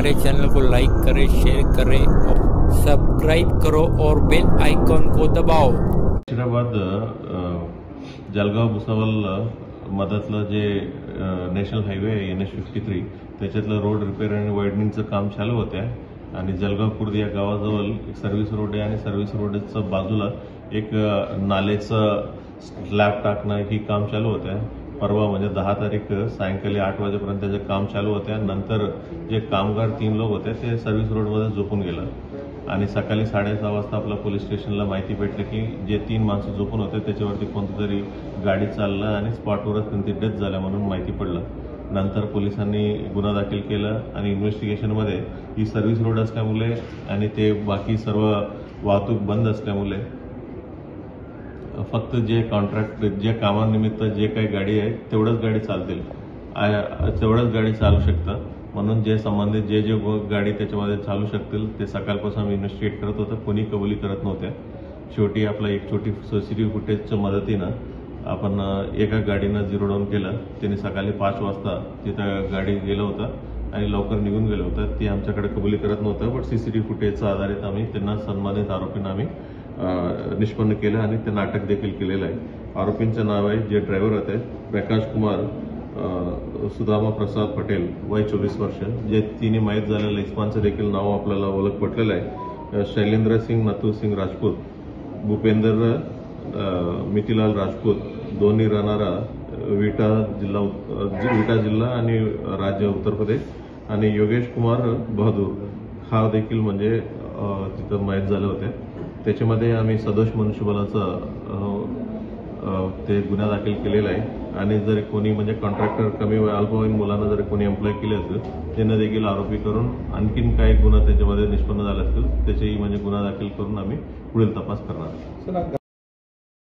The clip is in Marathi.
हमारे चैनल को लाइक करें, शेयर करें और सब्सक्राइब करो और बेल आइकॉन को दबाओ। हैदराबाद जळगाव भुसावळ मधातलं जे नॅशनल हायवे आहे NH53 त्याच्यातलं रोड रिपेअर आणि वायडनिंगचं काम चालू होतं आणि जळगाव खुर्द या गावाजवळ एक सर्व्हिस रोड आहे आणि सर्व्हिस रोडच्या बाजूला एक नालेचं स्लॅब टाकणं ही काम चालू होतं। परवा म्हणजे 10 तारीख सायंकाळी 8 वाजेपर्यंत त्याचं काम चालू होतं। नंतर जे कामगार 3 लोक होते ते सर्व्हिस रोडमध्ये झोपून गेलं आणि सकाळी 6:30 वाजता आपल्या पोलीस स्टेशनला माहिती भेटली की जे 3 माणसं झोपून होते त्याच्यावरती कोणतीतरी गाडी चाललं आणि स्पॉटवरच त्यांची डेथ झाल्या म्हणून माहिती पडलं। नंतर पोलिसांनी गुन्हा दाखल केला आणि इन्व्हेस्टिगेशनमध्ये ही सर्व्हिस रोड असल्यामुळे आणि ते बाकी सर्व वाहतूक बंद असल्यामुळे फक्त जे कॉन्ट्रॅक्ट जे कामानिमित्त जे काही गाडी आहे तेवढंच गाडी चालतील, तेवढंच गाडी चालू शकतं म्हणून जे संबंधित जे गाडी त्याच्यामध्ये चालू शकतील ते सकाळपासून आम्ही इन्व्हेस्टिगेट करत होतो। कोणी कबुली करत नव्हत्या। शेवटी आपला एक छोटी सीसीटीव्ही फुटेजच्या मदतीनं आपण एका गाडीनं झिरो डाऊन केलं। त्यांनी सकाळी 5 वाजता तिथं गाडी गेलं होतं आणि लवकर निघून गेलं होतं। ती आमच्याकडे कबुली करत नव्हतं, पण सीसीटीव्ही फुटेजच्या आधारित आम्ही त्यांना संबंधित आरोपींना आम्ही निष्पन्न केलं आणि त्यांना अटक देखील केलेलं आहे। आरोपींचं नाव आहे जे ड्रायव्हर होते प्रकाश कुमार सुदामा प्रसाद पटेल वय 24 वर्ष, जे तिने माहीत झालेलं इस्मानचं देखील नाव आपल्याला ओळख पटलेलं आहे। शैलेंद्र सिंग नथू सिंग राजपूत, भूपेंद्र मितीलाल राजपूत, दोन्ही राहणारा विटा जिल्हा आणि राज्य उत्तर प्रदेश, आणि योगेश कुमार बहादूर हा देखील म्हणजे तिथं माहीत झाले होते। त्याच्यामध्ये आम्ही सदोष मनुष्यबळाचा ते गुन्हा दाखल केलेला आहे आणि जर कोणी म्हणजे कॉन्ट्रॅक्टर कमी अल्पवयीन मुलांना जर कोणी एम्प्लॉय केले असेल त्यांना देखील आरोपी करून आणखीन काही गुन्हा त्याच्यामध्ये निष्पन्न झाले असतील त्याचेही म्हणजे गुन्हा दाखल करून आम्ही पुढील तपास करणार।